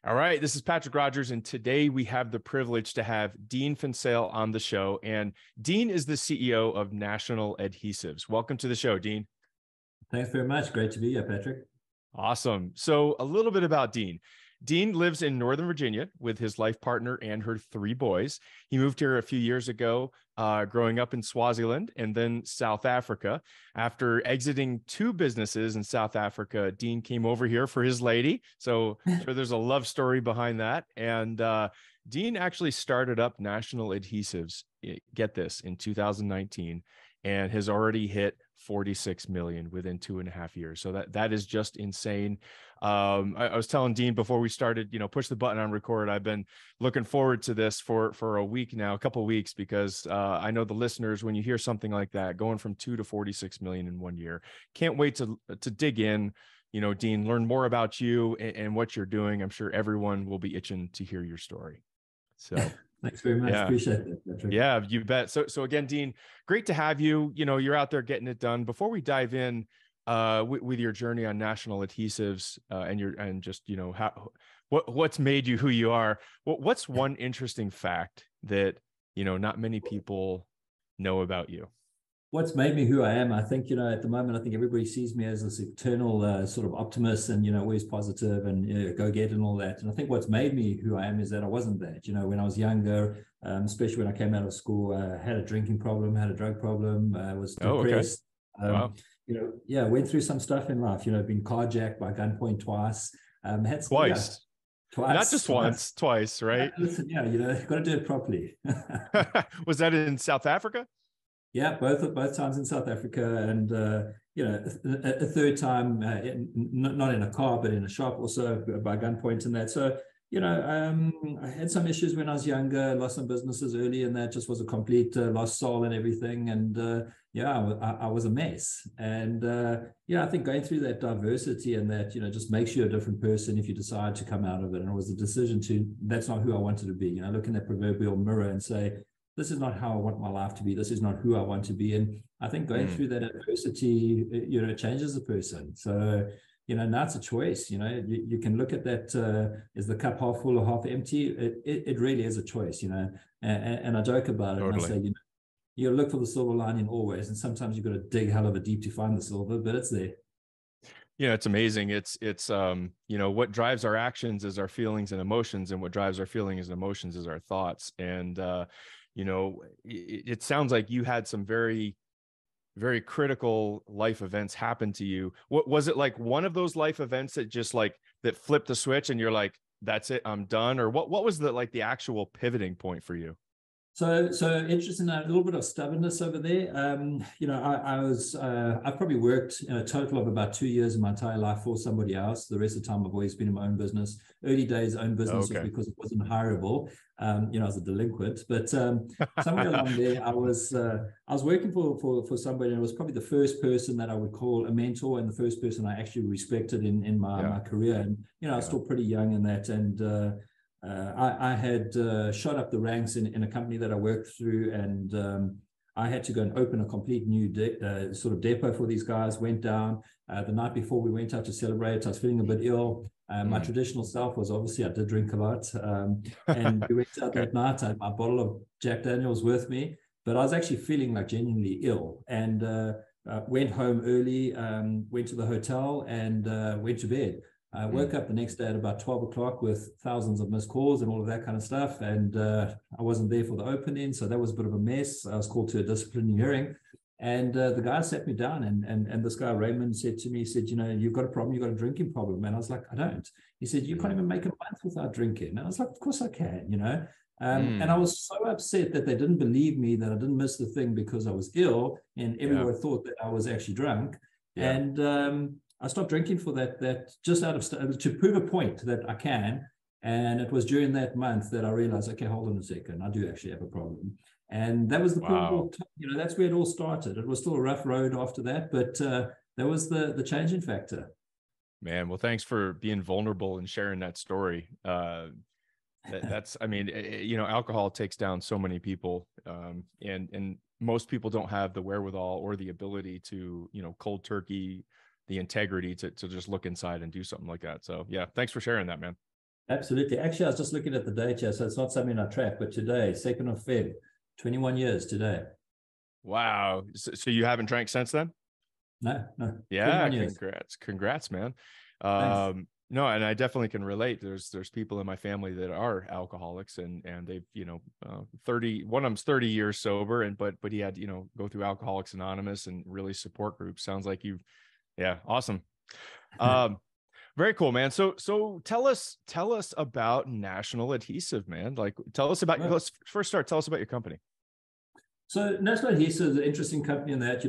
All right, this is Patrick Rogers, and today we have the privilege to have Dean Van Zyl on the show. And Dean is the CEO of National Adhesives. Welcome to the show, Dean. Thanks very much. Great to be here, Patrick. Awesome. So a little bit about Dean. Dean lives in Northern Virginia with his life partner and her three boys. He moved here a few years ago, growing up in Swaziland and then South Africa. After exiting two businesses in South Africa, Dean came over here for his lady. So I'm sure there's a love story behind that. And Dean actually started up National Adhesives, get this, in 2019, and has already hit 46 million within 2.5 years. So that is just insane. I was telling Dean before we started, push the button on record. I've been looking forward to this for a week now, a couple of weeks, because I know the listeners, when you hear something like that, going from 2 to 46 million in 1 year, can't wait to dig in, Dean, learn more about you and what you're doing. I'm sure everyone will be itching to hear your story. So thanks very much. Yeah. Appreciate that, Patrick. Yeah, you bet. So again, Dean, great to have you. You're out there getting it done. Before we dive in with your journey on National Adhesives what's made you who you are, what's one interesting fact that not many people know about you? What's made me who I am, I think, at the moment, I think everybody sees me as this eternal sort of optimist and, always positive and go get and all that. And I think what's made me who I am is that I wasn't that. When I was younger, especially when I came out of school, had a drinking problem, had a drug problem, was depressed. Wow. Went through some stuff in life, been carjacked by gunpoint twice. Had Twice. Twice. Not just once, twice, right? Listen, got to do it properly. Was that in South Africa? Yeah, both times in South Africa, and a third time not in a car but in a shop, also by gunpoint and that. So I had some issues when I was younger, lost some businesses early, and that just was a complete lost soul and everything. And I was a mess. And I think going through that diversity and that just makes you a different person if you decide to come out of it. And it was a decision that's not who I wanted to be. Look in that proverbial mirror and say, this is not how I want my life to be. This is not who I want to be. And I think going through that adversity, changes a person. So, now it's a choice. You can look at that, is the cup half full or half empty? It really is a choice, and I joke about it. Totally. And I say, you look for the silver lining always. And sometimes you've got to dig hell of a deep to find the silver, but it's there. It's amazing. It's what drives our actions is our feelings and emotions, and what drives our feelings and emotions is our thoughts. And, it sounds like you had some very, very critical life events happen to you. What was it, like one of those life events that just that flipped the switch and you're like, that's it, I'm done? Or what was the actual pivoting point for you? So interesting, a little bit of stubbornness over there. I've probably worked a total of about 2 years in my entire life for somebody else. The rest of the time I've always been in my own business. Early days, own business was because it wasn't hireable. I was a delinquent, but somewhere along there, I was working for somebody, and it was probably the first person that I would call a mentor and the first person I actually respected in my career. And I was still pretty young in that, and I had shot up the ranks in a company that I worked through, and I had to go and open a complete new sort of depot for these guys. Went down the night before we went out to celebrate. I was feeling a bit ill. My traditional self was obviously I did drink a lot, and we went out that night. I had my bottle of Jack Daniels with me, but I was actually feeling like genuinely ill, and went home early, went to the hotel, and went to bed. I woke up the next day at about 12 o'clock with thousands of missed calls and all of that kind of stuff. And I wasn't there for the opening. So that was a bit of a mess. I was called to a disciplinary hearing. And the guy sat me down, and this guy, Raymond, said to me, he said, you've got a problem. You've got a drinking problem. And I was like, I don't. He said, you can't even make a month without drinking. And I was like, of course I can, And I was so upset that they didn't believe me, that I didn't miss the thing because I was ill, and everyone thought that I was actually drunk. Yeah. And I stopped drinking for that just out of to prove a point that I can. And it was during that month that I realized, okay, hold on a second, I do actually have a problem. And that was the pivotal, that's where it all started. It was still a rough road after that, but that was the changing factor. Man, well, thanks for being vulnerable and sharing that story. Alcohol takes down so many people, and most people don't have the wherewithal or the ability to, cold turkey, the integrity to just look inside and do something like that. So yeah, thanks for sharing that, man. Absolutely. Actually, I was just looking at the date here, so it's not something I track, but today, 2nd of Feb, 21 years today. Wow. So you haven't drank since then? No, Yeah, 21 years. congrats, man. Thanks. No, and I definitely can relate. There's people in my family that are alcoholics, and they've 30. One of them's 30 years sober, and but he had go through Alcoholics Anonymous and really support groups. Sounds like you, yeah, awesome. Very cool, man. So tell us about National Adhesive, man. Like, tell us about. Let's first start. Tell us about your company. So National Adhesives is an interesting company in that,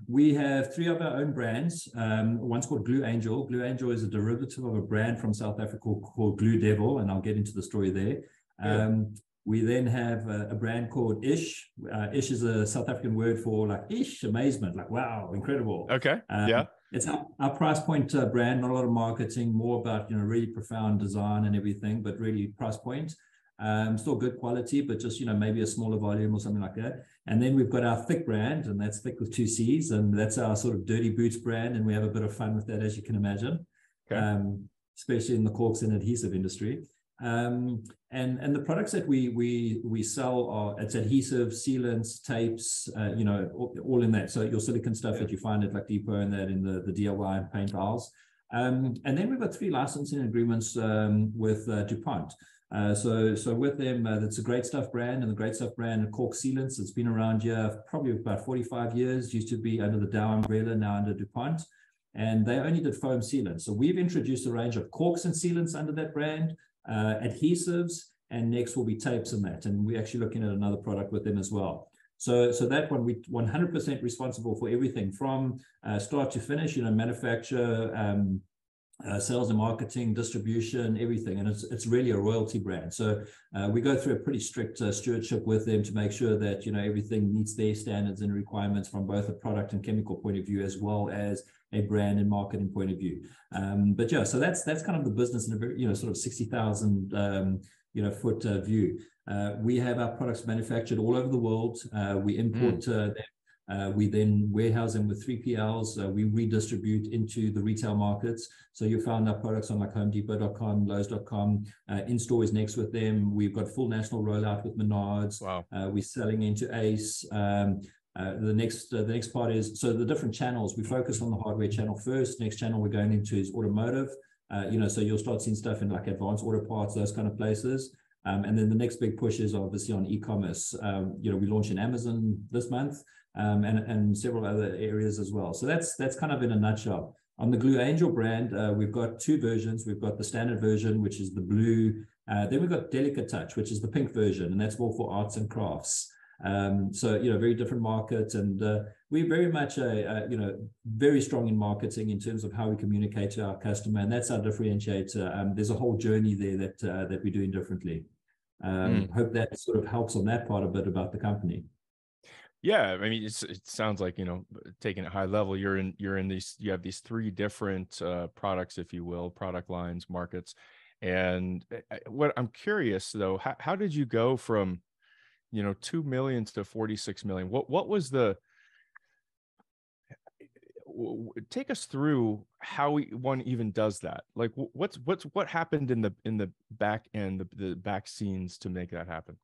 we have 3 of our own brands. One's called Glue Angel. Glue Angel is a derivative of a brand from South Africa called Glue Devil, and I'll get into the story there. We then have a brand called Ish. Ish is a South African word for like ish, amazement, like wow, incredible. Okay. Yeah. It's our price point brand, not a lot of marketing, more about, really profound design and everything, but really price point. Still good quality, but just, maybe a smaller volume or something like that. And then we've got our Thick brand, and that's Thick with 2 C's, and that's our sort of dirty boots brand. And we have a bit of fun with that, as you can imagine, especially in the corks and adhesive industry. And the products that we sell are, it's adhesive, sealants, tapes, all in that. So your silicone stuff that you find at like Depot and that in the DIY and paint aisles. And then we've got 3 licensing agreements with DuPont. So with them, that's a Great Stuff brand, and the Great Stuff brand, cork sealants, it's been around here probably about 45 years, used to be under the Dow umbrella, now under DuPont, and they only did foam sealants. So we've introduced a range of corks and sealants under that brand, adhesives, and next will be tapes and that, and we're actually looking at another product with them as well. So that one, we 100% responsible for everything from start to finish, manufacture, sales and marketing, distribution, everything. And it's really a royalty brand. So we go through a pretty strict stewardship with them to make sure that, everything meets their standards and requirements from both a product and chemical point of view, as well as a brand and marketing point of view. But yeah, so that's kind of the business in a very, sort of 60,000, foot view. We have our products manufactured all over the world. We import them. We then warehouse them with 3PLs. We redistribute into the retail markets. So you found our products on like HomeDepot.com, Lowe's.com. In-store is next with them. We've got full national rollout with Menards. Wow. We're selling into Ace. The next part is, so the different channels, we focus on the hardware channel first. Next channel we're going into is automotive. So you'll start seeing stuff in like Advanced Auto Parts, those kind of places. And then the next big push is obviously on e-commerce. We launched in Amazon this month. And several other areas as well. So that's kind of in a nutshell. On the Glue Angel brand, we've got 2 versions. We've got the standard version, which is the blue. Then we've got Delicate Touch, which is the pink version, and that's more for arts and crafts. So, very different markets, and we're very much very strong in marketing in terms of how we communicate to our customer, and that's our differentiator. There's a whole journey there that we're doing differently. Hope that sort of helps on that part a bit about the company. Yeah, I mean, it sounds like, taking it high level, you have these 3 different products, if you will, product lines, markets. And what I'm curious though, how did you go from, 2 million to 46 million? What was take us through how one even does that? Like what happened in the back end, the back scenes to make that happen?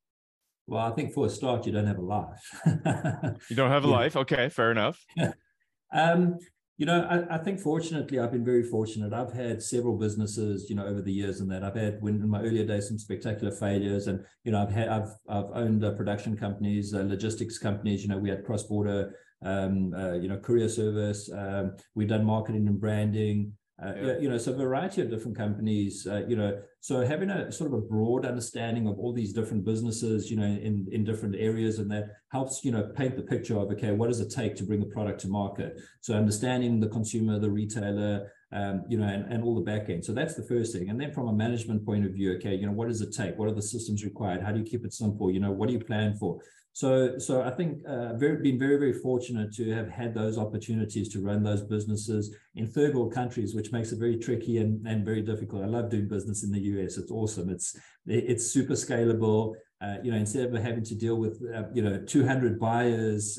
Well, I think for a start, you don't have a life. You don't have a life. Okay, fair enough. I think fortunately, I've been very fortunate. I've had several businesses, over the years, and that I've had in my earlier days some spectacular failures, and I've owned production companies, logistics companies. We had cross-border, courier service. We've done marketing and branding. So a variety of different companies, so having a sort of a broad understanding of all these different businesses, in different areas, and that helps, paint the picture of, okay, what does it take to bring a product to market? So understanding the consumer, the retailer, and all the back end. So that's the first thing. And then from a management point of view, okay, what does it take? What are the systems required? How do you keep it simple? What do you plan for? So I think been very, very fortunate to have had those opportunities to run those businesses in third world countries, which makes it very tricky and very difficult. I love doing business in the US. It's awesome. It's super scalable. Instead of having to deal with 200 buyers,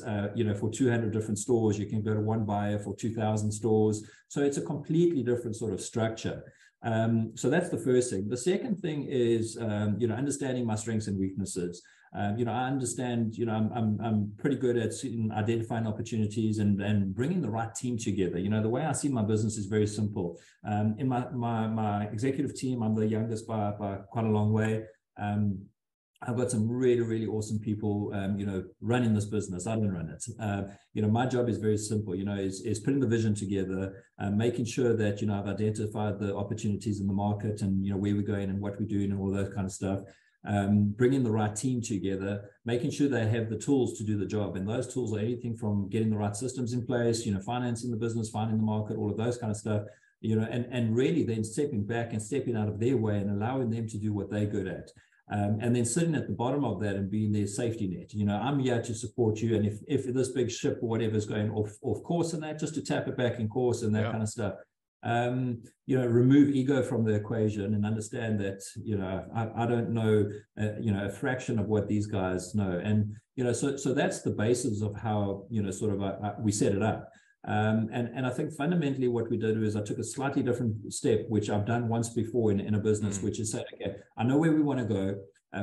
for 200 different stores, you can go to one buyer for 2,000 stores. So it's a completely different sort of structure. So that's the first thing. The second thing is, understanding my strengths and weaknesses. I understand, I'm pretty good at identifying opportunities and bringing the right team together. The way I see my business is very simple. In my executive team, I'm the youngest by quite a long way. I've got some really, really awesome people, running this business. I don't run it. My job is very simple, is putting the vision together, making sure that, I've identified the opportunities in the market and, where we're going and what we're doing and all that kind of stuff. Bringing the right team together, making sure they have the tools to do the job. And those tools are anything from getting the right systems in place, financing the business, finding the market, all of those kind of stuff, and really then stepping back and stepping out of their way and allowing them to do what they're good at. And then sitting at the bottom of that and being their safety net. I'm here to support you. And if this big ship or whatever is going off course and that, just to tap it back in course and that kind of stuff. Remove ego from the equation and understand that, I don't know, a fraction of what these guys know. And, so that's the basis of how, we set it up. And I think fundamentally what we did is I took a slightly different step, which I've done once before in a business, which is say, okay, I know where we want to go.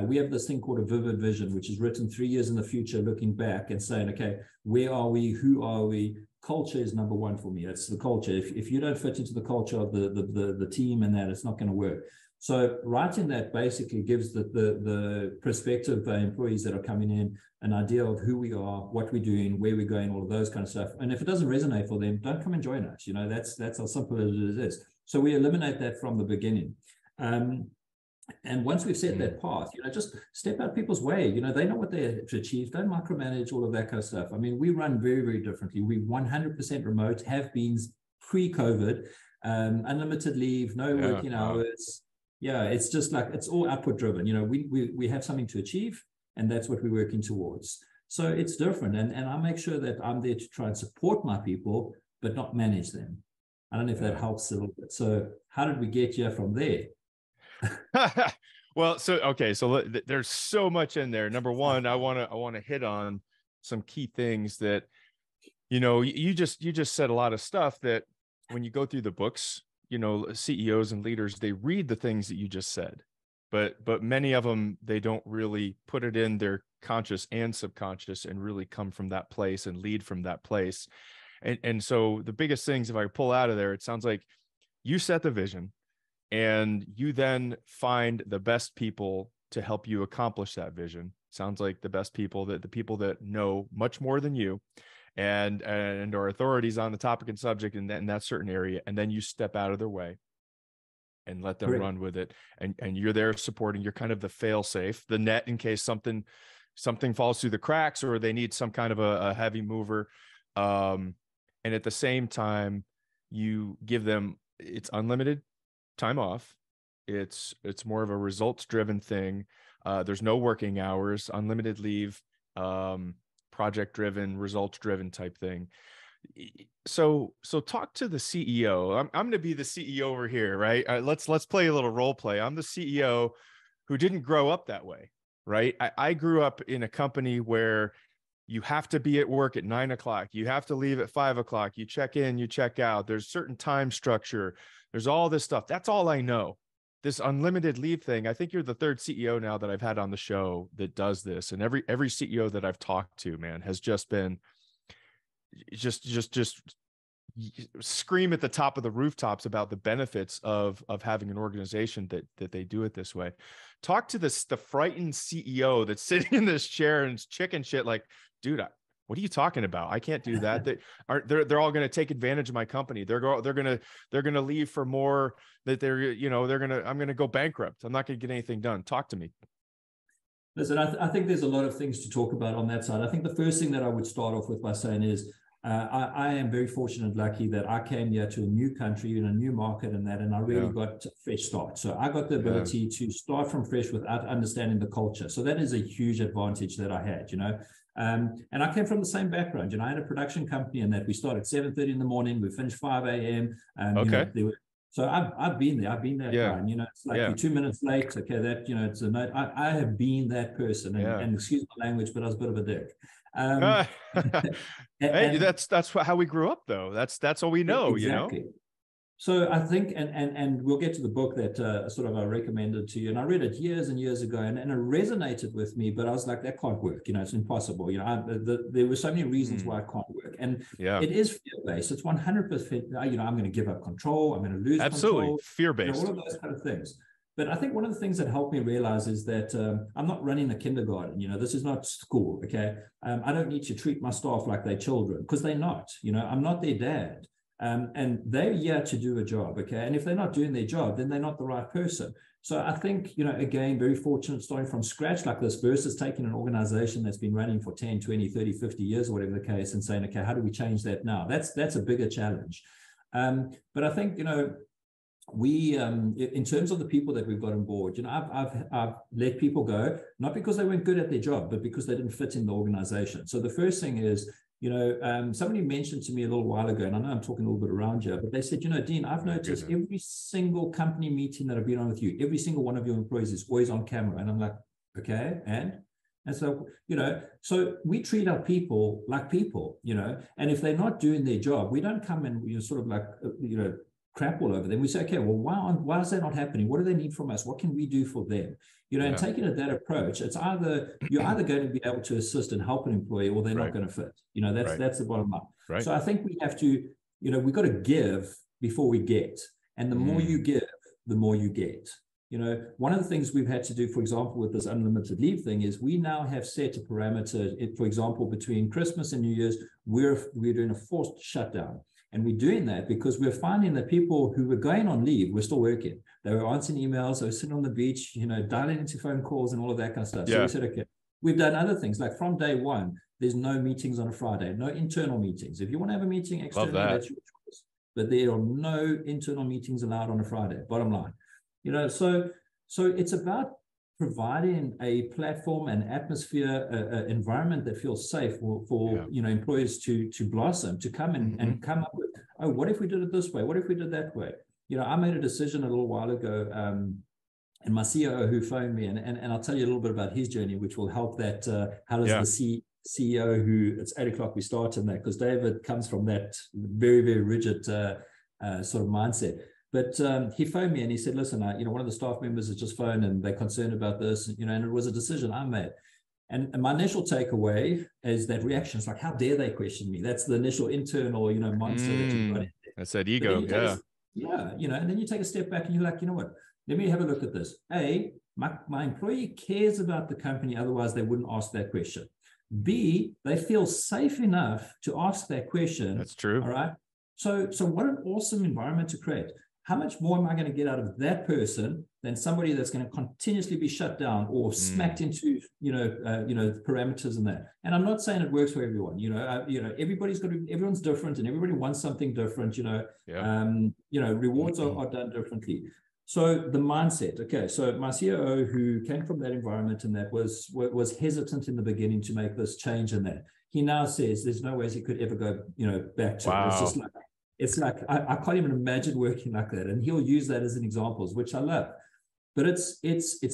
We have this thing called a vivid vision, which is written 3 years in the future, looking back and saying, okay, where are we? Who are we? Culture is number one for me. It's the culture. If you don't fit into the culture of the team and that, it's not going to work. So writing that basically gives the prospective employees that are coming in an idea of who we are, what we're doing, where we're going, all of those kind of stuff. And if it doesn't resonate for them, don't come and join us. That's how simple it is. So we eliminate that from the beginning. And once we've set that path, just step out people's way. They know what they have to achieve. Don't micromanage all of that kind of stuff. I mean, we run very, very differently. We 100% remote, have been pre-COVID, unlimited leave, no working hours. Yeah, it's just like, it's all output driven. We have something to achieve, and that's what we're working towards. So it's different. And I make sure that I'm there to try and support my people, but not manage them. I don't know if that helps a little bit. So how did we get here from there? Well, so there's so much in there. Number one, I want to hit on some key things that, you just said a lot of stuff that when you go through the books, CEOs and leaders, they read the things that you just said, but many of them, they don't really put it in their conscious and subconscious and really come from that place and lead from that place. And so the biggest things, if I pull out of there, it sounds like you set the vision, and you then find the best people to help you accomplish that vision. Sounds like the best people, the people that know much more than you and are authorities on the topic and subject in that certain area. And then you step out of their way and let them run with it. And you're there supporting. You're kind of the fail safe, the net in case something falls through the cracks or they need some kind of a heavy mover. And at the same time, you give them, it's unlimited time off. It's more of a results driven thing. There's no working hours, unlimited leave, project driven, results driven type thing. So talk to the CEO. I'm going to be the CEO over here, right? Let's play a little role play. I'm the CEO who didn't grow up that way, right? I grew up in a company where you have to be at work at 9 o'clock. You have to leave at 5 o'clock. You check in, you check out. There's certain time structure. There's all this stuff. That's all I know. This unlimited leave thing. I think you're the third CEO now that I've had on the show that does this. And every CEO that I've talked to, man, has just been just scream at the top of the rooftops about the benefits of having an organization that they do it this way. Talk to the frightened CEO that's sitting in this chair and chicken shit like, dude, what are you talking about? I can't do that. They're all going to take advantage of my company. They're going to leave for more, that I'm going to go bankrupt. I'm not going to get anything done. Talk to me. Listen, I think there's a lot of things to talk about on that side. I think the first thing that I would start off with by saying is, I am very fortunate and lucky that I came here to a new country in a new market and I really got a fresh start. So I got the ability to start from fresh without understanding the culture. So that is a huge advantage that I had, and I came from the same background. I had a production company and that we started at 7:30 in the morning. We finished 5 a.m. So I've been there. I've been that guy. And, it's like you're 2 minutes late. Okay, that, it's a note. I have been that person. And excuse my language, but I was a bit of a dick. Hey, that's how we grew up, though. That's all we know. Exactly. So I think, and we'll get to the book that sort of I recommended to you, and I read it years and years ago, and it resonated with me. But I was like, that can't work. It's impossible. There were so many reasons why it can't work, and it is fear-based. It's 100%. I'm going to give up control. I'm going to lose control. Fear-based. All of those kind of things. But I think one of the things that helped me realize is that I'm not running a kindergarten. This is not school. Okay, I don't need to treat my staff like they're children, because they're not. I'm not their dad. And they're here to do a job, okay? And if they're not doing their job, then they're not the right person. So I think, again, very fortunate starting from scratch like this versus taking an organization that's been running for 10, 20, 30, 50 years, or whatever the case, and saying, okay, how do we change that now? That's a bigger challenge. But I think, we, in terms of the people that we've got on board, I've let people go, not because they weren't good at their job, but because they didn't fit in the organization. So the first thing is, somebody mentioned to me a little while ago, and I know I'm talking a little bit around here, but they said, Dean, I've noticed every single company meeting that I've been on with you, every single one of your employees is always on camera. And I'm like, okay, and so, so we treat our people like people, and if they're not doing their job, we don't come and sort of like, crap all over them. We say, okay, well, why is that not happening? What do they need from us? What can we do for them? And taking that approach, it's you're either going to be able to assist and help an employee, or they're not going to fit. That's the bottom line. Right. So I think we have to, we've got to give before we get. And the more you give, the more you get. One of the things we've had to do, for example, with this unlimited leave thing is we now have set a parameter. For example, between Christmas and New Year's, we're doing a forced shutdown. And we're doing that because we're finding that people who were going on leave were still working. They were answering emails, they were sitting on the beach, dialing into phone calls and all of that kind of stuff. So we said, okay, we've done other things. Like from day one, there's no meetings on a Friday, no internal meetings. If you want to have a meeting externally, that's your choice. But there are no internal meetings allowed on a Friday, bottom line. So it's about providing a platform, an atmosphere, environment that feels safe for employees to blossom, to come and come up with, oh, what if we did it this way? What if we did that way? I made a decision a little while ago, and my CEO who phoned me, and I'll tell you a little bit about his journey, which will help that. How does the CEO who it's 8 o'clock we start in that, because David comes from that very, very rigid sort of mindset. But he phoned me and he said, listen, one of the staff members has just phoned and they're concerned about this, and it was a decision I made. And my initial takeaway is that reaction is like, how dare they question me? That's the initial internal, monster that you've got in there. That's that ego, and then you take a step back and you're like, what? Let me have a look at this. My employee cares about the company, otherwise they wouldn't ask that question. B, they feel safe enough to ask that question. That's true. All right. So what an awesome environment to create. How much more am I going to get out of that person than somebody that's going to continuously be shut down or smacked into, parameters and that? And I'm not saying it works for everyone. Everyone's different, and everybody wants something different. Rewards are done differently. So the mindset. Okay, so my COO, who came from that environment and that was hesitant in the beginning to make this change in that, he now says there's no ways he could ever go, back to it. It's just like. It's like, I can't even imagine working like that. And he'll use that as an example, which I love. But it's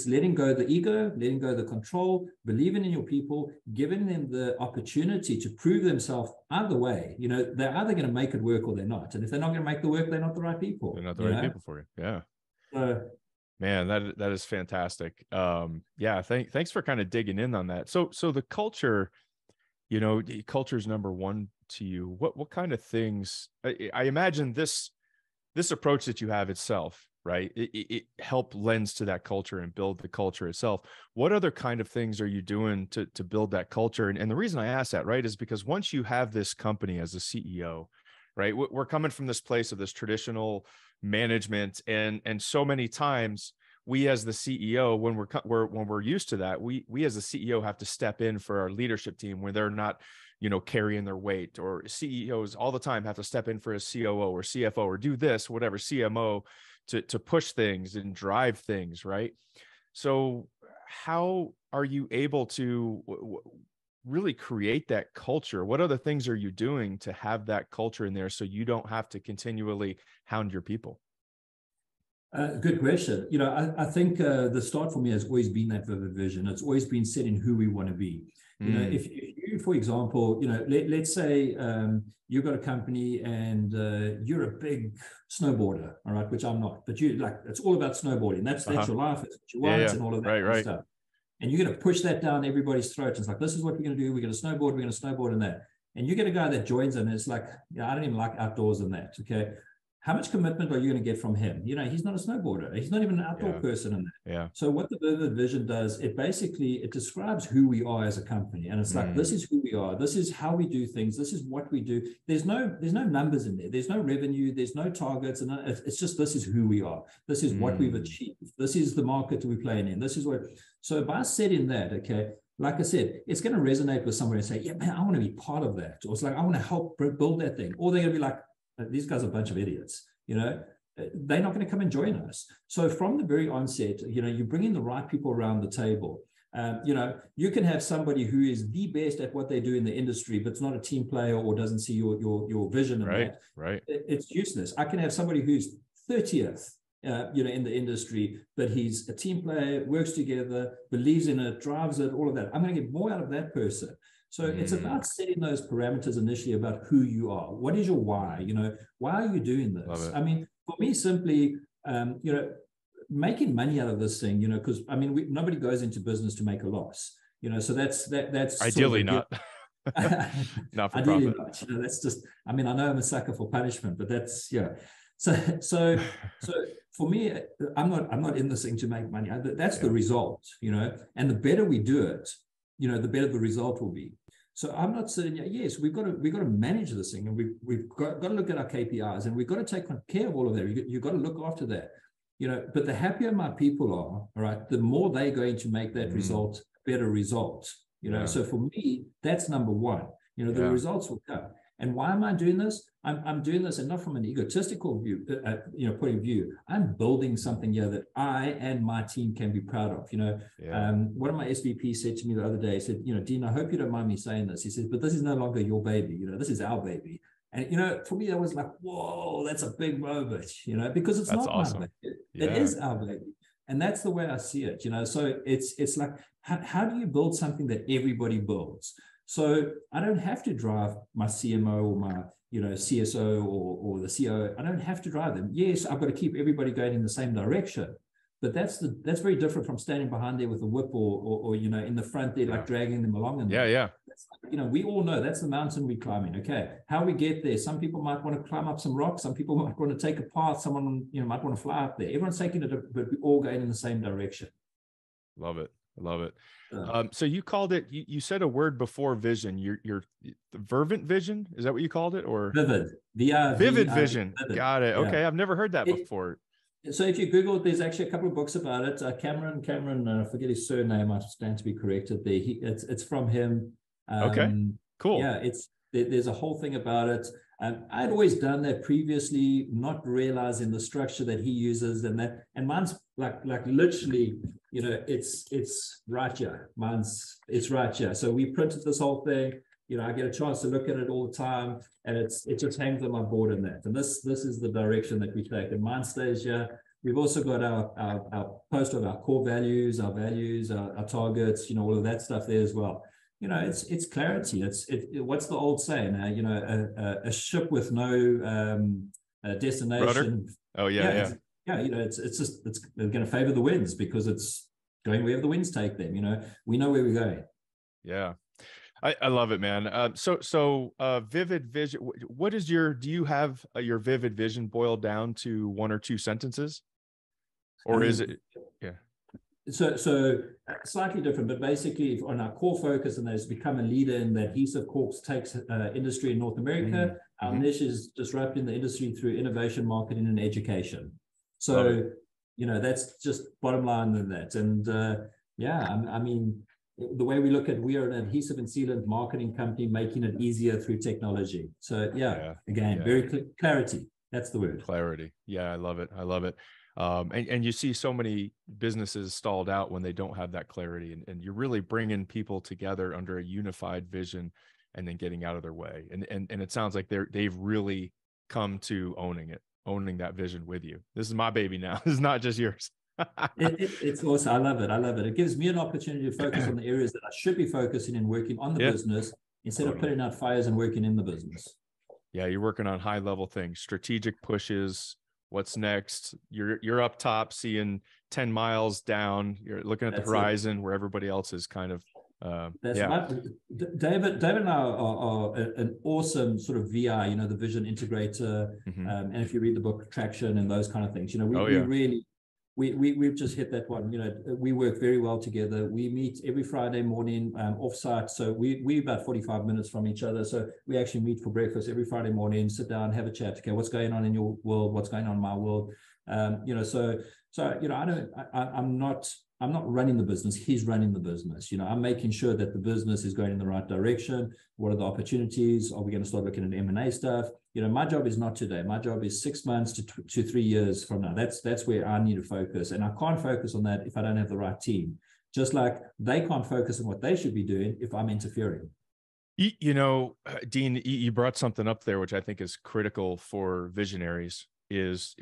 letting go the ego, letting go the control, believing in your people, giving them the opportunity to prove themselves either way. They're either going to make it work or they're not. And if they're not going to make the work, they're not the right people. They're not the right people for you. Yeah. Man, that is fantastic. Thanks for kind of digging in on that. So the culture, culture is number one to you. What kind of things, I imagine this approach that you have itself, right? It help lends to that culture and build the culture itself. What other kind of things are you doing to build that culture? And the reason I ask that, right, is because once you have this company as a CEO, right, we're coming from this place of this traditional management, and so many times we as the CEO, when we're used to that, we as the CEO have to step in for our leadership team when they're not carrying their weight, or CEOs all the time have to step in for a COO or CFO or do this, whatever, CMO to push things and drive things, right? So how are you able to really create that culture? What other things are you doing to have that culture in there so you don't have to continually hound your people? Good question. I think the start for me has always been that vivid vision. It's always been setting who we want to be. You know, if you, for example, you know, let's say you've got a company and you're a big snowboarder, all right, which I'm not, but you like, it's all about snowboarding. That's your life, it's what you want, and all of that kind of stuff. And you're going to push that down everybody's throat. It's like, this is what we're going to do. We're going to snowboard and that. And you get a guy that joins and it's like, you know, I don't even like outdoors and that. Okay. How much commitment are you going to get from him? You know, he's not a snowboarder. He's not even an outdoor person in that. Yeah. So what the vivid vision does, it describes who we are as a company. And it's like, this is who we are. This is how we do things. This is what we do. There's no numbers in there. There's no revenue. There's no targets. And it's just, this is who we are. This is what we've achieved. This is the market we're playing in. This is what, so by setting that, okay, like I said, it's going to resonate with somebody and say, yeah, man, I want to be part of that. Or it's like, I want to help build that thing. Or they're going to be like, these guys are a bunch of idiots, you know, they're not going to come and join us. So from the very onset, you know, you bring in the right people around the table. You know, you can have somebody who is the best at what they do in the industry, but it's not a team player or doesn't see your vision in that. Right. It's useless. I can have somebody who's 30th, you know, in the industry, but he's a team player, works together, believes in it, drives it, all of that. I'm going to get more out of that person. So it's about setting those parameters initially about who you are. What is your why? You know, why are you doing this? I mean, for me, simply, you know, making money out of this thing, you know, because I mean, nobody goes into business to make a loss, you know, so that's ideally not. Not for ideally profit. not. You know, that's just, I mean, I know I'm a sucker for punishment, but that's, yeah. So for me, I'm not in this thing to make money. That's the result, you know, and the better we do it, you know, the better the result will be. So I'm not sitting here. Yes, we've got to manage this thing, and we've got to look at our KPIs, and we've got to take care of all of that. You've got to look after that, you know. But the happier my people are, all right, the more they're going to make that result a better result, you know. So for me, that's number one. You know, the results will come. And why am I doing this? I'm doing this, and not from an egotistical view, you know, point of view. I'm building something here that I and my team can be proud of. You know, one of my SVPs said to me the other day, he said, you know, Dean, I hope you don't mind me saying this. He says, but this is no longer your baby. You know, this is our baby. And, you know, for me, that was like, whoa, that's a big moment, you know, because it's not awesome. My baby. It is our baby. And that's the way I see it, you know. So it's like, how do you build something that everybody builds? So I don't have to drive my CMO or my, you know, CSO or the CEO. I don't have to drive them. Yes, I've got to keep everybody going in the same direction. But that's very different from standing behind there with a whip or you know, in the front there, like dragging them along. And that's, you know, we all know that's the mountain we're climbing. Okay, how we get there? Some people might want to climb up some rocks. Some people might want to take a path. Someone, you know, might want to fly up there. Everyone's taking it, but we're all going in the same direction. Love it. Love it. So you called it, you said a word before vision, your fervent vision. Is that what you called it? Or vivid, vivid vision. Vivid. Got it. Okay. I've never heard that before. So if you Google it, there's actually a couple of books about it. Cameron, I forget his surname. I stand to be corrected there. It's from him. Okay, cool. Yeah, there's a whole thing about it. I'd always done that previously, not realizing the structure that he uses, and mine's like literally, you know, it's right here. It's right here. So we printed this whole thing. You know, I get a chance to look at it all the time, and it just hangs on my board in that. And this is the direction that we take. And mine stays here. We've also got our post of our core values, our targets, you know, all of that stuff there as well. You know, it's clarity. What's the old saying? You know, a ship with no destination. Rudder? Oh yeah. You know, it's going to favor the winds because it's going wherever the winds take them. You know, we know where we're going. Yeah, I love it, man. So vivid vision. What is do you have your vivid vision boiled down to one or two sentences, or is it? Yeah. So slightly different, but basically on our core focus, and that is become a leader in the adhesive corks takes industry in North America. Our niche is disrupting the industry through innovation, marketing, and education. So, you know, that's just bottom line in that. And I mean, the way we look at, we are an adhesive and sealant marketing company, making it easier through technology. So very clarity. That's the word. Clarity. Yeah, I love it. And you see so many businesses stalled out when they don't have that clarity, and you're really bringing people together under a unified vision and then getting out of their way. And it sounds like they've really come to owning that vision with you. This is my baby now. This is not just yours. It's awesome. I love it. I love it. It gives me an opportunity to focus on the areas that I should be focusing and working on the Yeah, business instead of totally. putting out fires and working in the business. Yeah, you're working on high level things, strategic pushes. What's next? You're up top, seeing 10 miles down. You're looking at the That's it. horizon where everybody else is kind of. That's Yeah. right. David and I are an awesome sort of VI, you know, the vision integrator. And if you read the book Traction and those kind of things, you know, we really, we've just hit that one. You know, we work very well together. We meet every Friday morning offsite. So we're about 45 minutes from each other. So we actually meet for breakfast every Friday morning, sit down, have a chat. Okay, what's going on in your world? What's going on in my world? You know, so you know, I'm not running the business. He's running the business. You know, I'm making sure that the business is going in the right direction. What are the opportunities? Are we going to start looking at M&A stuff? You know, my job is not today. My job is 6 months to 3 years from now. That's where I need to focus. And I can't focus on that if I don't have the right team. Just like they can't focus on what they should be doing if I'm interfering. You know, Dean, you brought something up there, which I think is critical for visionaries is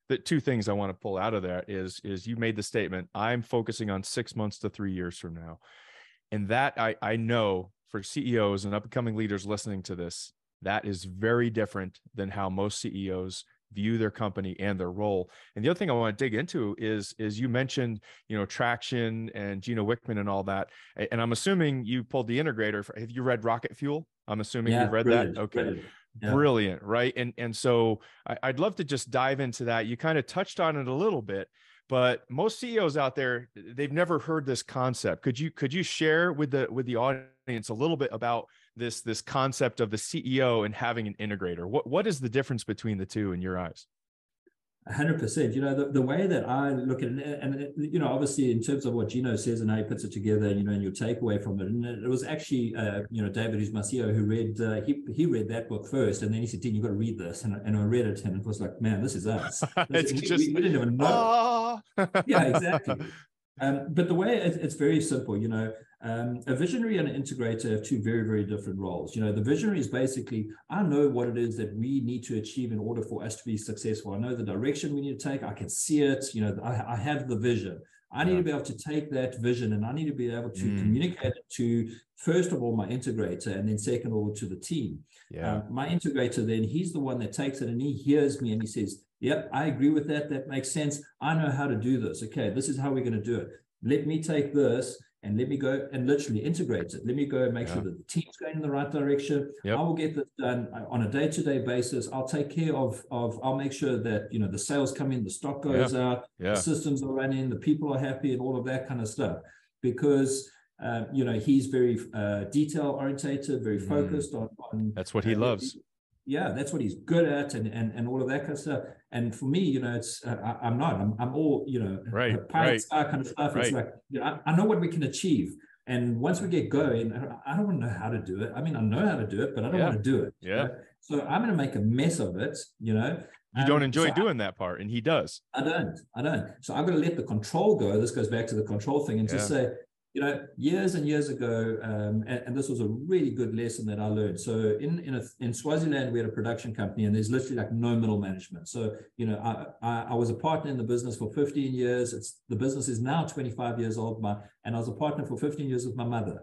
the two things I want to pull out of that is you made the statement, I'm focusing on 6 months to 3 years from now. And that I know for CEOs and upcoming leaders listening to this, that is very different than how most CEOs view their company and their role. And the other thing I want to dig into is you mentioned, you know, Traction and Gino Wickman and all that. And I'm assuming you pulled the integrator. Have you read Rocket Fuel? I'm assuming you've read that. Okay. Brilliant. Yeah. Brilliant. Right. And so I'd love to just dive into that. You kind of touched on it a little bit, but most CEOs out there, they've never heard this concept. Could you share with the audience a little bit about this concept of the CEO and having an integrator? What is the difference between the two in your eyes? 100%. You know, the way that I look at it, and you know, obviously in terms of what Gino says and how he puts it together, you know, and your takeaway from it, and it was actually, you know, David, who's my CEO, who read, he read that book first, and then he said, Dean, you got to read this, and I read it, and it was like, man, this is us. We didn't even know. Yeah, exactly. But the way it's very simple, you know, a visionary and an integrator have two very, very different roles. You know, the visionary is basically, I know what it is that we need to achieve in order for us to be successful. I know the direction we need to take. I can see it. You know, I have the vision. I need to be able to take that vision and I need to be able to communicate it to, first of all, my integrator, and then second of all, to the team. My integrator, then he's the one that takes it and he hears me and he says, yep, I agree with that. That makes sense. I know how to do this. Okay, this is how we're going to do it. Let me take this and let me go and literally integrate it. Let me go and make sure that the team's going in the right direction. I will get this done on a day-to-day basis. I'll take care of I'll make sure that, you know, the sales come in, the stock goes out, the systems are running, the people are happy and all of that kind of stuff. Because, you know, he's very detail-orientated, very focused on that's what he loves. Yeah, that's what he's good at, and all of that kind of stuff. And for me, you know, it's I'm all, you know, kind of stuff. It's like, you know, I know what we can achieve, and once we get going, I don't want to know how to do it. I mean, I know how to do it, but I don't want to do it. You know? So I'm going to make a mess of it. You know, you don't enjoy doing that part, and he does. I don't. So I'm going to let the control go. This goes back to the control thing, and just say, you know, years and years ago, and this was a really good lesson that I learned. So in Swaziland, we had a production company, and there's literally like no middle management. So, you know, I was a partner in the business for 15 years. The business is now 25 years old, and I was a partner for 15 years with my mother,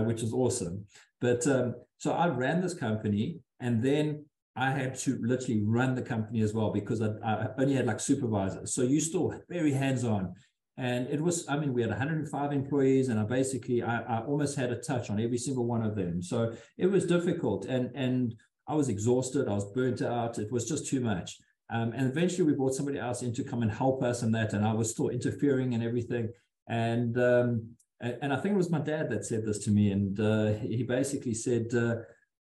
which is awesome. But so I ran this company, and then I had to literally run the company as well because I only had like supervisors. So you still very hands-on. And it was, I mean, we had 105 employees, and I almost had a touch on every single one of them. So it was difficult, and I was exhausted. I was burnt out. It was just too much. And eventually we brought somebody else in to come and help us and that, and I was still interfering and everything. And I think it was my dad that said this to me, and he basically said,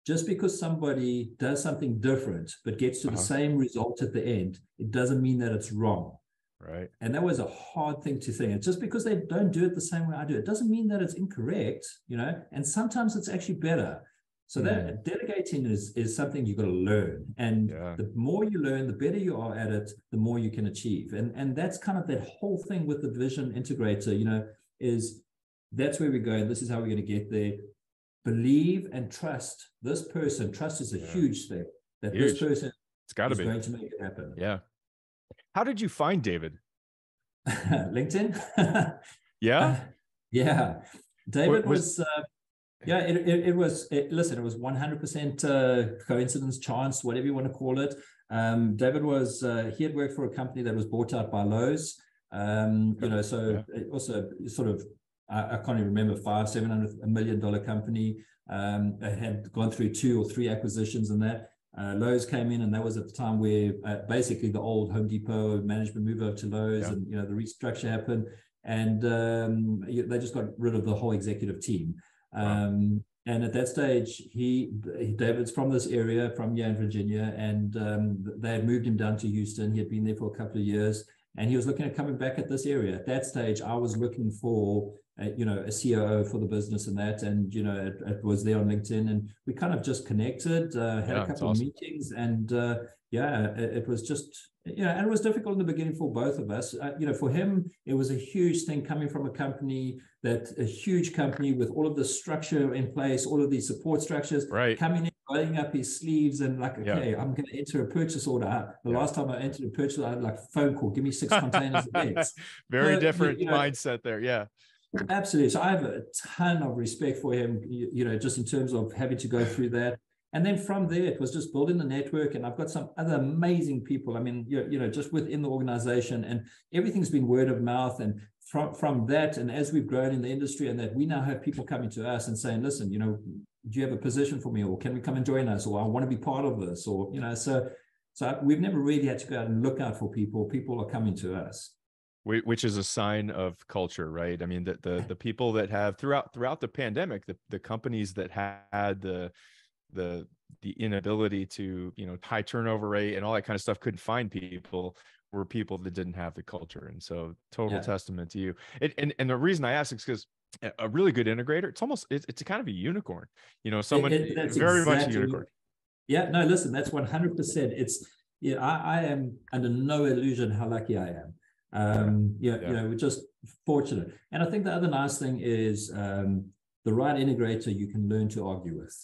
just because somebody does something different but gets to the same result at the end, it doesn't mean that it's wrong. Right. And that was a hard thing to think. And just because they don't do it the same way I do, it doesn't mean that it's incorrect, you know, and sometimes it's actually better. So that delegating is something you've got to learn. And the more you learn, the better you are at it, the more you can achieve. And that's kind of that whole thing with the vision integrator, you know, is that's where we're going. This is how we're going to get there. Believe and trust this person. Trust is a huge thing. That this person it's got to is be going to make it happen. Yeah. How did you find David? LinkedIn. Yeah. Yeah. David was yeah, it was, listen, it was 100% coincidence, chance, whatever you want to call it. David was, he had worked for a company that was bought out by Lowe's. So it also sort of, I can't even remember, $500-700 million company. Had gone through 2 or 3 acquisitions and that. Lowe's came in, and that was at the time where basically the old Home Depot management moved over to Lowe's, and the restructure happened, and they just got rid of the whole executive team. And at that stage, David's from this area, from here in Virginia, and they had moved him down to Houston. He had been there for a couple of years, and he was looking at coming back at this area. At that stage, I was looking for a COO for the business and that, and it was there on LinkedIn, and we kind of just connected, had a couple of meetings, and it was just, and it was difficult in the beginning for both of us. For him, it was a huge thing coming from a huge company with all of the structure in place, all of these support structures, coming in, rolling up his sleeves, and like, okay, I'm going to enter a purchase order. The last time I entered a purchase order, I had like phone call, give me 6 containers of eggs. Very different mindset there. Yeah. Absolutely. So I have a ton of respect for him, just in terms of having to go through that. And then from there, it was just building the network. And I've got some other amazing people. I mean, just within the organization, and everything's been word of mouth. And from that, and as we've grown in the industry, and that we now have people coming to us and saying, listen, do you have a position for me, or can we come and join us, or I want to be part of this, or, so we've never really had to go out and look out for people. People are coming to us. Which is a sign of culture, right? I mean, the people that have throughout the pandemic, the companies that had the inability to, high turnover rate and all that kind of stuff, couldn't find people, were people that didn't have the culture. And so total testament to you. And the reason I ask is because a really good integrator, it's a kind of a unicorn, someone very much a unicorn. Yeah, no, listen, that's 100%. It's, I am under no illusion how lucky I am. We're just fortunate. And I think the other nice thing is the right integrator you can learn to argue with.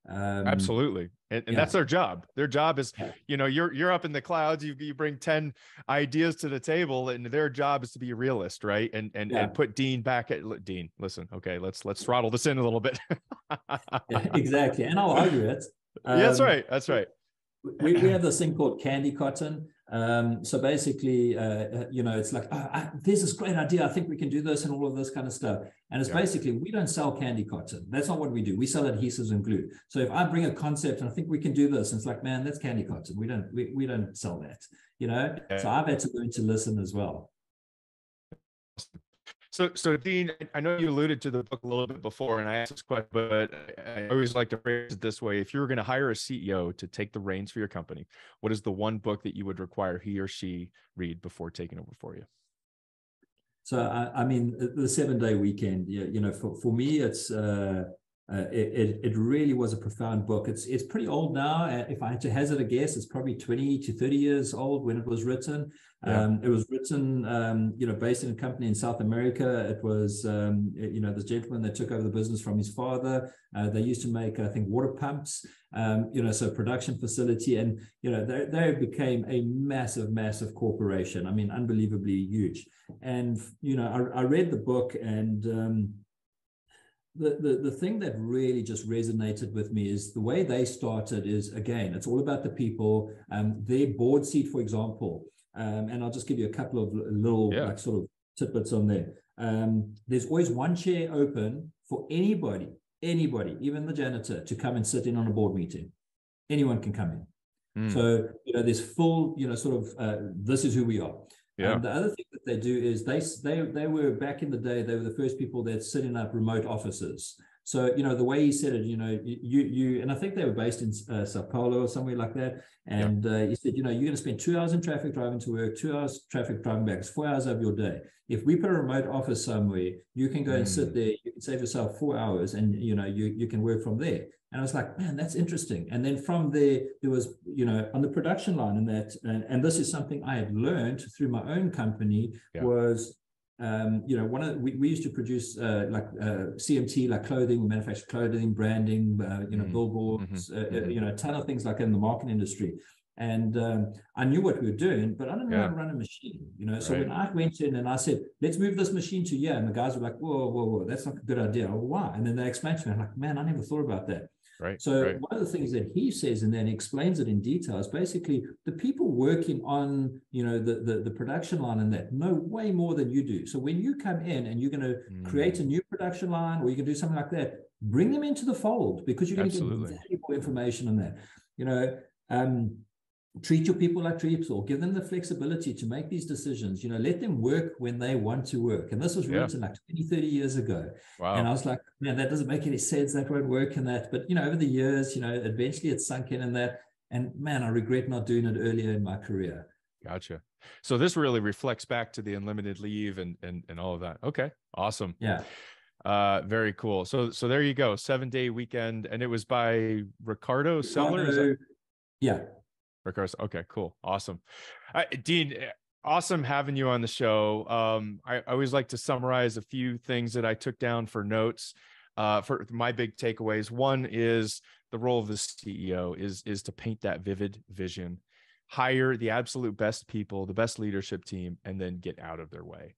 Absolutely. And that's their job. Their job is, you're up in the clouds, you bring 10 ideas to the table, and their job is to be a realist, right? And put Dean back at Dean. Listen, okay, let's throttle this in a little bit. Exactly. And I'll argue it. That's right. That's right. We have this thing called candy cotton. So basically, it's like, there's this great idea. I think we can do this and all of this kind of stuff. And it's basically, we don't sell candy cotton. That's not what we do. We sell adhesives and glue. So if I bring a concept and I think we can do this, and it's like, man, that's candy cotton. We don't sell that, So I've had to learn to listen as well. So Dean, I know you alluded to the book a little bit before, and I asked this question, but I always like to phrase it this way. If you were going to hire a CEO to take the reins for your company, what is the one book that you would require he or she read before taking over for you? So, I mean, the 7-Day Weekend, for me, it's it really was a profound book. It's pretty old now. If I had to hazard a guess, it's probably 20 to 30 years old when it was written. It was written, based in a company in South America. It was, this gentleman that took over the business from his father. They used to make, I think, water pumps, so production facility. And, they became a massive, massive corporation. I mean, unbelievably huge. And, I read the book, and the thing that really just resonated with me is the way they started is, again, it's all about the people. Their board seat, for example, and I'll just give you a couple of little sort of tidbits on there. There's always one chair open for anybody, even the janitor, to come and sit in on a board meeting. Anyone can come in. So, there's full, this is who we are. The other thing that they do is they were, back in the day, they were the first people that setting up remote offices. So, the way he said it, and I think they were based in Sao Paulo or somewhere like that. And he said, you're going to spend 2 hours in traffic driving to work, 2 hours traffic driving back. It's 4 hours of your day. If we put a remote office somewhere, you can go and sit there, you can save yourself 4 hours, and, you can work from there. And I was like, man, that's interesting. And then from there was, on the production line, and this is something I had learned through my own company, was, we used to produce CMT, like clothing, we manufacture clothing, branding, billboards, a ton of things like in the marketing industry. And I knew what we were doing, but I didn't know how to run a machine, you know. So when I went in and I said, let's move this machine to here, and the guys were like, whoa, that's not a good idea. Oh, why? And then they explained to me, I'm like, man, I never thought about that. So one of the things that he says, and then he explains it in detail, is basically the people working on, you know, the production line and that know way more than you do. So when you come in and you're going to create a new production line, or you can do something like that, bring them into the fold, because you're going to get valuable information on that. You know, treat your people like troops, or give them the flexibility to make these decisions. You know, let them work when they want to work. And this was written like 20, 30 years ago. And I was like, man, that doesn't make any sense. That won't work and that. But, you know, over the years, you know, eventually it sunk in and that. And man, I regret not doing it earlier in my career. Gotcha. So this really reflects back to the unlimited leave and all of that. Okay. Awesome. Yeah. Very cool. So there you go. 7-day weekend. And it was by Ricardo Seller. Yeah. Ricardo. Okay, cool. Awesome. Dean, awesome having you on the show. I always like to summarize a few things that I took down for notes. For my big takeaways, one is the role of the CEO is to paint that vivid vision, hire the absolute best people, the best leadership team, and then get out of their way.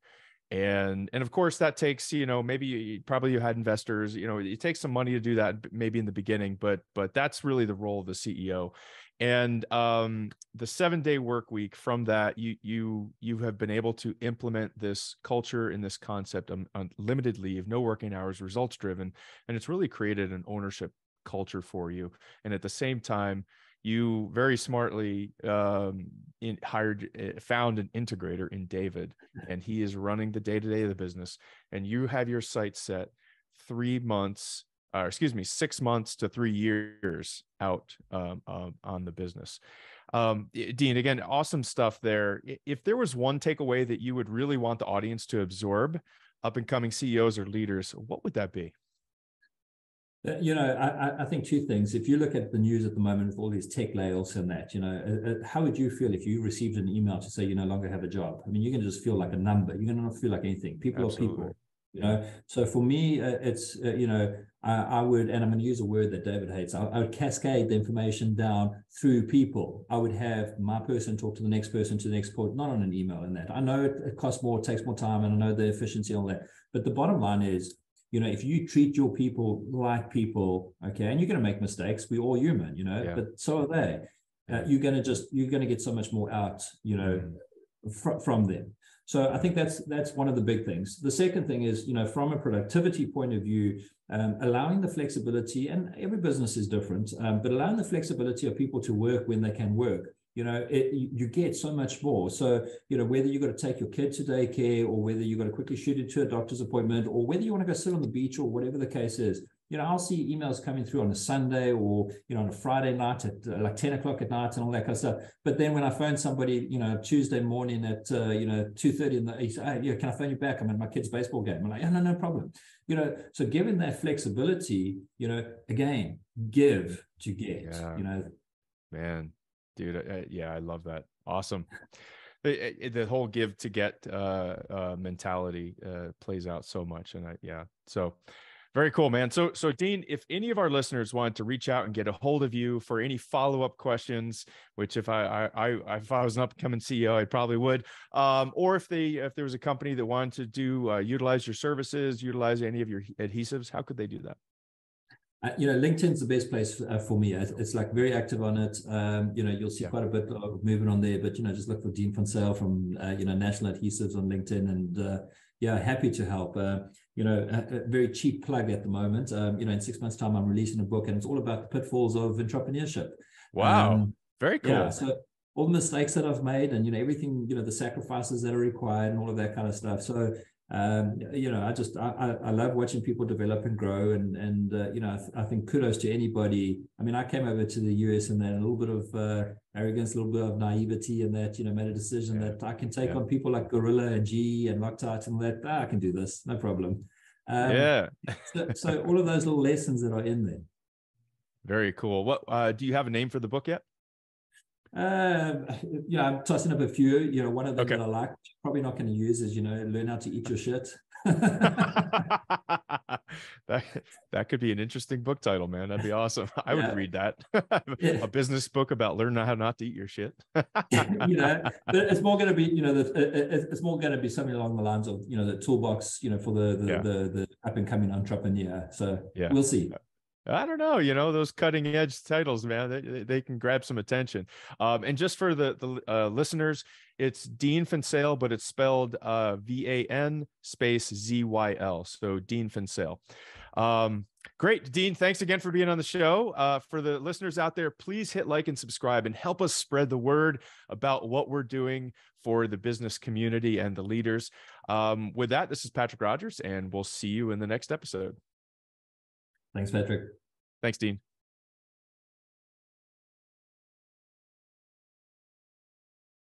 And of course that takes, you know, maybe you had investors, you know, it takes some money to do that maybe in the beginning, but that's really the role of the CEO. And the 7-day work week, from that, you have been able to implement this culture in this concept of unlimited leave, no working hours, results driven, and it's really created an ownership culture for you. And at the same time, you very smartly found an integrator in David, and he is running the day-to-day of the business. And you have your sights set 6 months to 3 years out on the business. Dean, again, awesome stuff there. If there was one takeaway that you would really want the audience to absorb, up and coming CEOs or leaders, what would that be? You know, I think two things. If you look at the news at the moment with all these tech layoffs and that, you know, how would you feel if you received an email to say you no longer have a job? I mean, you're going to just feel like a number. You're going to not feel like anything. People are people. You know, so for me, it's, you know, I would, and I'm going to use a word that David hates, I would cascade the information down through people. I would have my person talk to the next person, to the next point, not on an email and that. I know it costs more, it takes more time, and I know the efficiency and all that. But the bottom line is, you know, if you treat your people like people, okay, and you're going to make mistakes, we're all human, you know, but so are they. You're going to get so much more out, you know, from them. So I think that's one of the big things. The second thing is, you know, from a productivity point of view, allowing the flexibility, and every business is different, but allowing the flexibility of people to work when they can work. You know, you get so much more. So, you know, whether you've got to take your kid to daycare, or whether you've got to quickly shoot it to a doctor's appointment, or whether you want to go sit on the beach, or whatever the case is, you know, I'll see emails coming through on a Sunday, or, you know, on a Friday night at like 10 o'clock at night and all that kind of stuff. But then when I phone somebody, you know, Tuesday morning at, you know, 2:30 in the, he said, hey, yeah, can I phone you back? I'm at my kid's baseball game. I'm like, yeah, no problem. You know, so given that flexibility, you know, again, give to get, you know. Man. Dude, yeah, I love that. Awesome. The whole give to get mentality plays out so much, and so very cool, man. So Dean, if any of our listeners wanted to reach out and get a hold of you for any follow-up questions, which if I was an upcoming CEO, I probably would, or if there was a company that wanted to do utilize your services, utilize any of your adhesives, how could they do that? You know, LinkedIn's the best place for me. It's like very active on it. You know, you'll see quite a bit of movement on there, but, you know, just look for Dean Van Zyl from, you know, National Adhesives on LinkedIn, and yeah, happy to help. You know, a very cheap plug at the moment. You know, in 6 months' time, I'm releasing a book, and it's all about the pitfalls of entrepreneurship. Wow. Very cool. Yeah, so all the mistakes that I've made, and, you know, everything, you know, the sacrifices that are required and all of that kind of stuff. So, you know, I love watching people develop and grow, and you know, I think kudos to anybody. I mean, I came over to the US and then a little bit of arrogance, a little bit of naivety, and that, you know, made a decision that I can take on people like Gorilla and GE and Loctite, and that I can do this, no problem. So all of those little lessons that are in there. Very cool. What do you have a name for the book yet? Yeah, I'm tossing up a few. You know, one of them that I like, probably not going to use, is, you know, learn how to eat your shit. That could be an interesting book title, man. That'd be awesome. I would read that. Yeah. A business book about learning how not to eat your shit. But it's more going to be, it's more going to be something along the lines of, the toolbox, for the up and coming entrepreneur. So we'll see. I don't know, those cutting edge titles, man, they can grab some attention. And just for the listeners, it's Dean Van Zyl, but it's spelled VAN space ZYL. So Dean Van Zyl. Great, Dean. Thanks again for being on the show. For the listeners out there, please hit like and subscribe and help us spread the word about what we're doing for the business community and the leaders. With that, this is Patrick Rogers, and we'll see you in the next episode. Thanks, Patrick. Thanks, Dean.